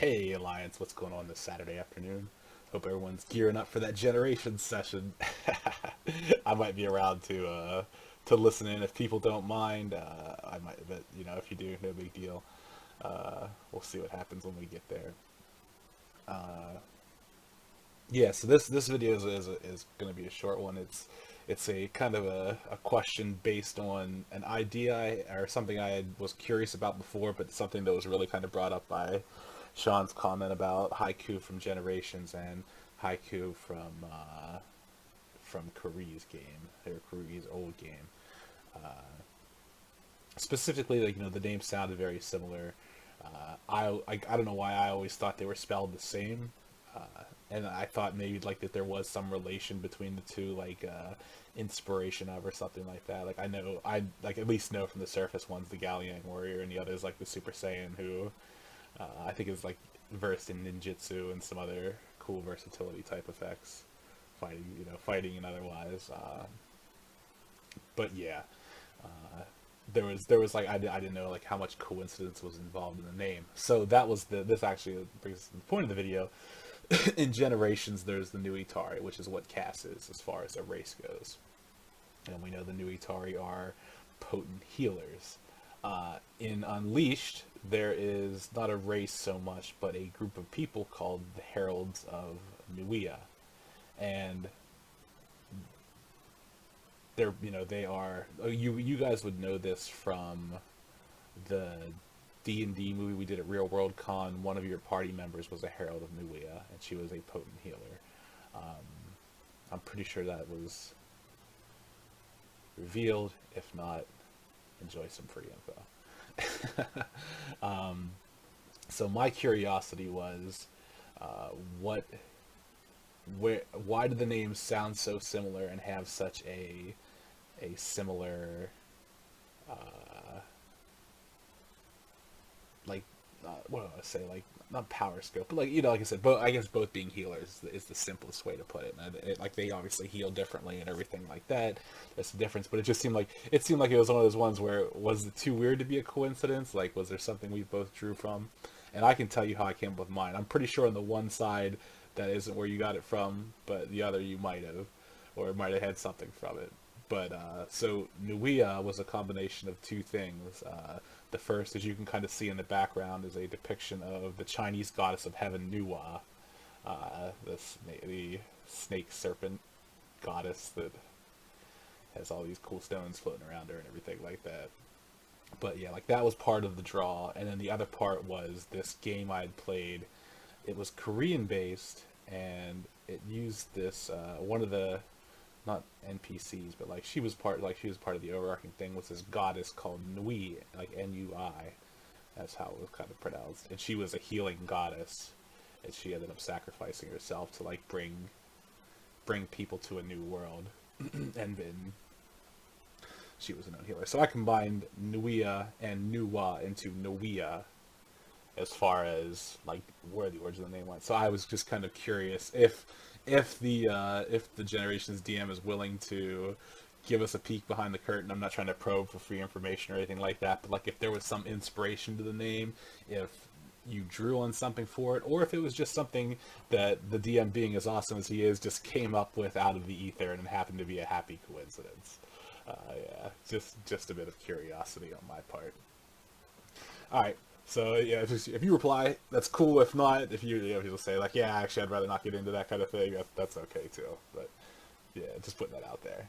Hey Alliance, what's going on this Saturday afternoon? Hope everyone's gearing up for that generation session. I might be around to listen in if people don't mind. I might, but if you do, no big deal. We'll see what happens when we get there. Uh, yeah, so this video is going to be a short one. It's a kind of a question based on an idea or something was curious about before, but something that was really kind of brought up by Sean's comment about haiku from Generations and haiku from Kuri's game or Kuri's old game. Specifically, like the names sounded very similar. I don't know why I always thought they were spelled the same, and I thought maybe like that there was some relation between the two, like inspiration of or something like that. Like I like at least know from the surface one's the Galliang Warrior and the other's like the Super Saiyan who I think is like versed in ninjutsu and some other cool versatility type effects, fighting and otherwise. But yeah, uh, there was like I didn't know like how much coincidence was involved in the name. So that was this actually brings us to the point of the video. In Generations, there's the new Itari, which is what Cass is as far as a race goes, and we know the new Itari are potent healers. In Unleashed, there is not a race so much, but a group of people called the Heralds of Nuia, and they are you guys would know this from the D&D movie we did at Real World Con. One of your party members was a Herald of Nuia, and she was a potent healer. Um, I'm pretty sure that was revealed. If not, enjoy some free info. So my curiosity was, uh, what, why do the names sound so similar and have such a similar, uh, like, what do I say, like not power scope, but like like I said, both I guess both being healers is the simplest way to put it. And like they obviously heal differently and everything like that. There's a difference, but it seemed like it was one of those ones where was it too weird to be a coincidence? Like, was there something we both drew from? And I can tell you how I came up with mine. I'm pretty sure on the one side that isn't where you got it from, but the other you might have, or might have had something from it. But so Nuia was a combination of two things. The first, as you can kind of see in the background, is a depiction of the Chinese goddess of heaven, Nuwa, the snake serpent goddess that has all these cool stones floating around her and everything like that. But yeah, like that was part of the draw, and then the other part was this game I'd played. It was Korean based, and it used this one of the not NPCs, but like she was part of the overarching thing was this goddess called Nui, like Nui. That's how it was kind of pronounced. And she was a healing goddess, and she ended up sacrificing herself to like bring people to a new world. And then she was a known healer. So I combined Nuia and Nuwa into Nuia as far as like where the origin of the name went. So I was just kind of curious if the Generations DM is willing to give us a peek behind the curtain. I'm not trying to probe for free information or anything like that, but like if there was some inspiration to the name, if you drew on something for it, or if it was just something that the DM, being as awesome as he is, just came up with out of the ether and happened to be a happy coincidence. Yeah, just a bit of curiosity on my part. All right. So yeah, if you reply, that's cool. If not, if you'll say like, yeah, actually, I'd rather not get into that kind of thing. That's okay too. But yeah, just putting that out there.